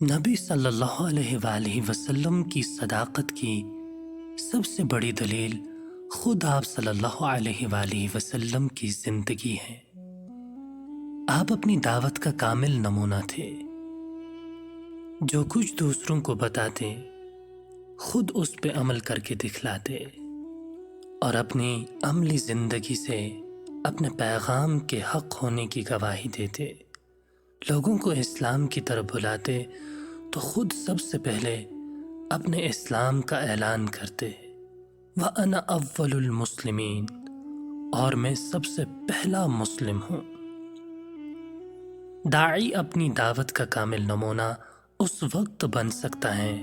نبی صلی اللہ علیہ وآلہ وسلم کی صداقت کی سب سے بڑی دلیل خود آپ صلی اللہ علیہ وآلہ وسلم کی زندگی ہے۔ آپ اپنی دعوت کا کامل نمونہ تھے۔ جو کچھ دوسروں کو بتاتے خود اس پہ عمل کر کے دکھلاتے اور اپنی عملی زندگی سے اپنے پیغام کے حق ہونے کی گواہی دیتے۔ لوگوں کو اسلام کی طرف بلاتے تو خود سب سے پہلے اپنے اسلام کا اعلان کرتے، وَأَنَا أَوَّلُ الْمُسْلِمِينَ، اور میں سب سے پہلا مسلم ہوں۔ داعی اپنی دعوت کا کامل نمونہ اس وقت بن سکتا ہے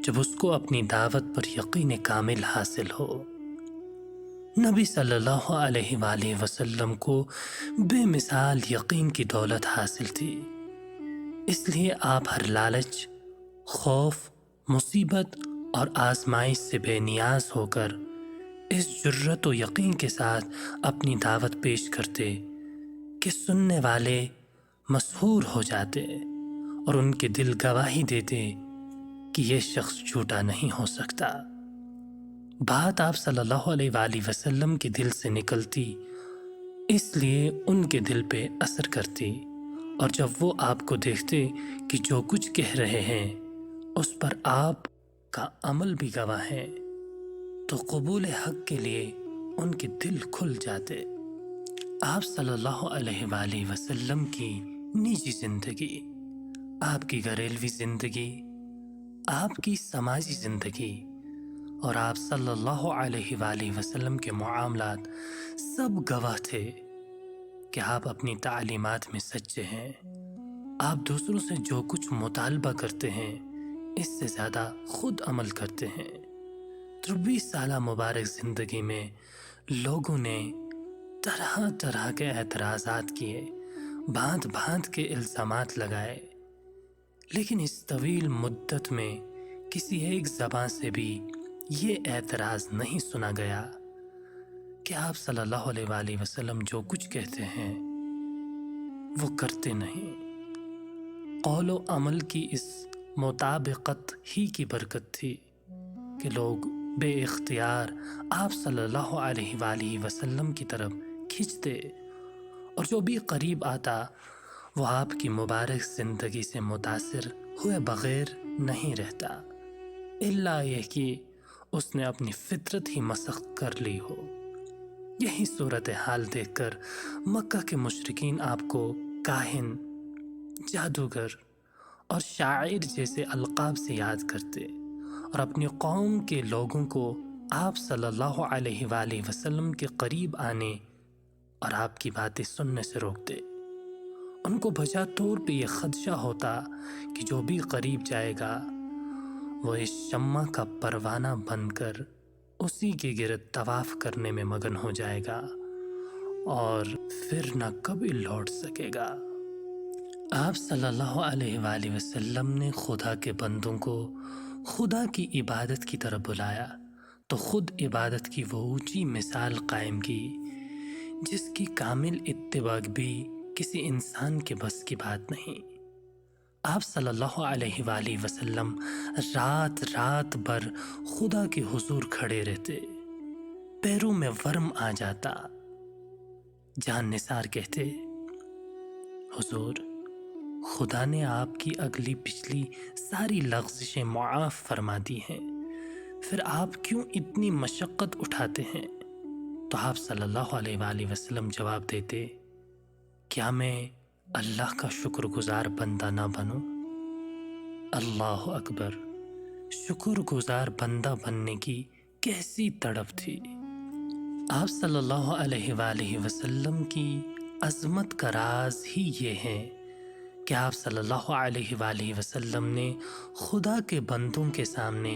جب اس کو اپنی دعوت پر یقین کامل حاصل ہو۔ نبی صلی اللہ علیہ وآلہ وسلم کو بے مثال یقین کی دولت حاصل تھی، اس لیے آپ ہر لالچ، خوف، مصیبت اور آزمائش سے بے نیاز ہو کر اس جرأت و یقین کے ساتھ اپنی دعوت پیش کرتے کہ سننے والے مسحور ہو جاتے اور ان کے دل گواہی دیتے کہ یہ شخص جھوٹا نہیں ہو سکتا۔ بات آپ صلی اللہ علیہ وآلہ وسلم کے دل سے نکلتی، اس لیے ان کے دل پہ اثر کرتی، اور جب وہ آپ کو دیکھتے کہ جو کچھ کہہ رہے ہیں اس پر آپ کا عمل بھی گواہ ہے تو قبول حق کے لیے ان کے دل کھل جاتے۔ آپ صلی اللہ علیہ وآلہ وسلم کی نجی زندگی، آپ کی گھریلوی زندگی، آپ کی سماجی زندگی اور آپ صلی اللہ علیہ وآلہ وسلم کے معاملات سب گواہ تھے کہ آپ اپنی تعلیمات میں سچے ہیں۔ آپ دوسروں سے جو کچھ مطالبہ کرتے ہیں اس سے زیادہ خود عمل کرتے ہیں۔ 23 سالہ مبارک زندگی میں لوگوں نے طرح طرح کے اعتراضات کیے، بھانت بھانت کے الزامات لگائے، لیکن اس طویل مدت میں کسی ایک زبان سے بھی یہ اعتراض نہیں سنا گیا کہ آپ صلی اللہ علیہ وآلہ وسلم جو کچھ کہتے ہیں وہ کرتے نہیں۔ قول و عمل کی اس مطابقت ہی کی برکت تھی کہ لوگ بے اختیار آپ صلی اللہ علیہ وآلہ وسلم کی طرف کھنچتے، اور جو بھی قریب آتا وہ آپ کی مبارک زندگی سے متاثر ہوئے بغیر نہیں رہتا، الا یہ کہ اس نے اپنی فطرت ہی مسخ کر لی ہو۔ یہی صورتحال دیکھ کر مکہ کے مشرکین آپ کو کاہن، جادوگر اور شاعر جیسے القاب سے یاد کرتے اور اپنی قوم کے لوگوں کو آپ صلی اللہ علیہ وآلہ وسلم کے قریب آنے اور آپ کی باتیں سننے سے روکتے۔ ان کو بجا طور پہ یہ خدشہ ہوتا کہ جو بھی قریب جائے گا وہ اس شمع کا پروانہ بن کر اسی کے گرد طواف کرنے میں مگن ہو جائے گا اور پھر نہ کبھی لوٹ سکے گا۔ آپ صلی اللہ علیہ وآلہ وسلم نے خدا کے بندوں کو خدا کی عبادت کی طرف بلایا تو خود عبادت کی وہ اونچی مثال قائم کی جس کی کامل اتباع بھی کسی انسان کے بس کی بات نہیں۔ آپ صلی اللہ علیہ وآلہ وسلم رات رات بھر خدا کے حضور کھڑے رہتے، پیروں میں ورم آ جاتا۔ جان نثار کہتے، حضور، خدا نے آپ کی اگلی پچھلی ساری لغزشیں معاف فرما دی ہیں، پھر آپ کیوں اتنی مشقت اٹھاتے ہیں؟ تو آپ صلی اللہ علیہ وآلہ وسلم جواب دیتے، کیا میں اللہ کا شکر گزار بندہ نہ بنوں؟ اللہ اکبر! شکر گزار بندہ بننے کی کیسی تڑپ تھی۔ آپ صلی اللہ علیہ وآلہ وسلم کی عظمت کا راز ہی یہ ہے کہ آپ صلی اللہ علیہ وآلہ وسلم نے خدا کے بندوں کے سامنے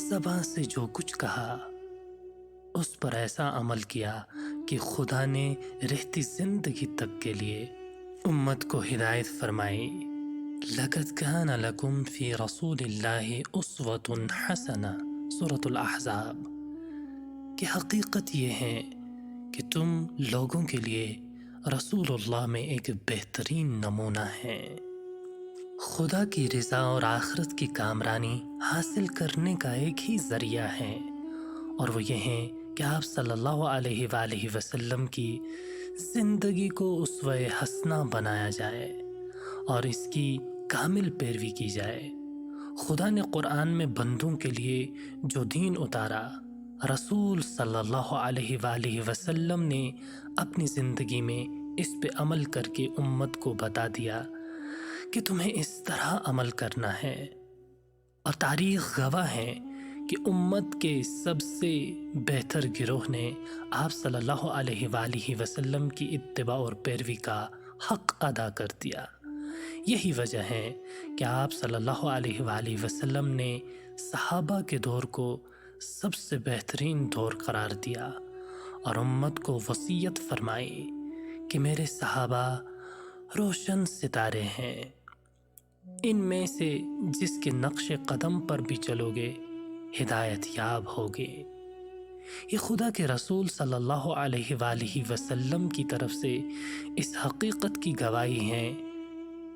زبان سے جو کچھ کہا اس پر ایسا عمل کیا کہ خدا نے رہتی زندگی تک کے لیے امت کو ہدایت فرمائی۔ لَقَدْ كَانَ لَكُمْ فِي رَسُولِ اللَّهِ أُسْوَةٌ حَسَنَةٌ سورۃ الاحزاب، کہ حقیقت یہ ہے کہ تم لوگوں کے لیے رسول اللہ میں ایک بہترین نمونہ ہیں۔ خدا کی رضا اور آخرت کی کامرانی حاصل کرنے کا ایک ہی ذریعہ ہے، اور وہ یہ ہے کہ آپ صلی اللہ علیہ وآلہ وسلم کی زندگی کو اسوہ حسنہ بنایا جائے اور اس کی کامل پیروی کی جائے۔ خدا نے قرآن میں بندوں کے لیے جو دین اتارا، رسول صلی اللہ علیہ وآلہ وسلم نے اپنی زندگی میں اس پہ عمل کر کے امت کو بتا دیا کہ تمہیں اس طرح عمل کرنا ہے، اور تاریخ گواہ ہے کہ امت کے سب سے بہتر گروہ نے آپ صلی اللہ علیہ وآلہ وسلم کی اتباع اور پیروی کا حق ادا کر دیا۔ یہی وجہ ہے کہ آپ صلی اللہ علیہ وآلہ وسلم نے صحابہ کے دور کو سب سے بہترین دور قرار دیا اور امت کو وصیت فرمائی کہ میرے صحابہ روشن ستارے ہیں، ان میں سے جس کے نقش قدم پر بھی چلو گے ہدایت یاب ہوگے۔ یہ خدا کے رسول صلی اللہ علیہ وآلہ وسلم کی طرف سے اس حقیقت کی گواہی ہے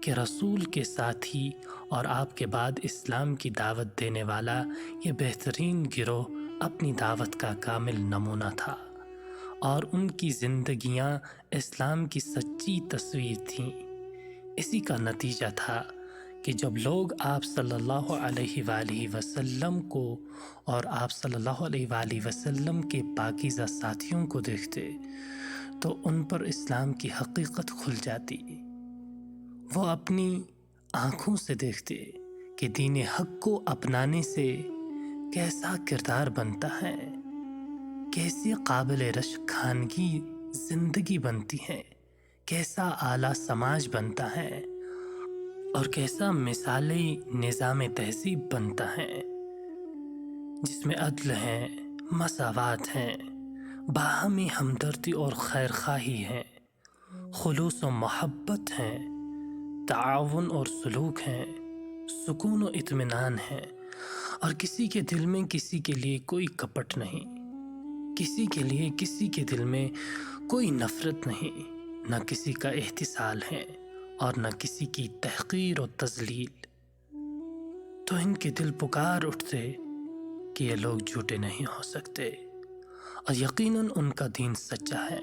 کہ رسول کے ساتھی اور آپ کے بعد اسلام کی دعوت دینے والا یہ بہترین گروہ اپنی دعوت کا کامل نمونہ تھا، اور ان کی زندگیاں اسلام کی سچی تصویر تھیں۔ اسی کا نتیجہ تھا کہ جب لوگ آپ صلی اللہ علیہ وآلہ وسلم کو اور آپ صلی اللہ علیہ وآلہ وسلم کے پاکیزہ ساتھیوں کو دیکھتے تو ان پر اسلام کی حقیقت کھل جاتی۔ وہ اپنی آنکھوں سے دیکھتے کہ دین حق کو اپنانے سے کیسا کردار بنتا ہے، کیسی قابل رشک خانگی زندگی بنتی ہے، کیسا اعلیٰ سماج بنتا ہے، اور کیسا مثالی نظام تہذیب بنتا ہے جس میں عدل ہے، مساوات ہے، باہمی ہمدردی اور خیر خواہی ہے، خلوص و محبت ہے، تعاون اور سلوک ہے، سکون و اطمینان ہے، اور کسی کے دل میں کسی کے لیے کوئی کپٹ نہیں، کسی کے لیے کسی کے دل میں کوئی نفرت نہیں، نہ کسی کا احتسال ہے اور نہ کسی کی تحقیر و تذلیل۔ تو ان کے دل پکار اٹھتے کہ یہ لوگ جھوٹے نہیں ہو سکتے، اور یقیناً ان کا دین سچا ہے،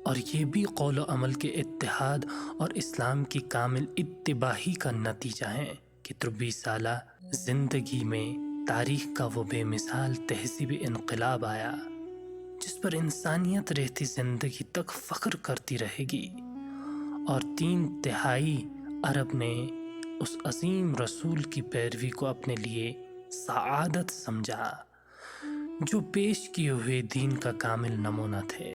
اور یہ بھی قول و عمل کے اتحاد اور اسلام کی کامل اتباعی کا نتیجہ ہے کہ 23 سالہ زندگی میں تاریخ کا وہ بے مثال تہذیبی انقلاب آیا جس پر انسانیت رہتی زندگی تک فخر کرتی رہے گی، اور 3/4 عرب نے اس عظیم رسول کی پیروی کو اپنے لیے سعادت سمجھا جو پیش کیے ہوئے دین کا کامل نمونہ تھے۔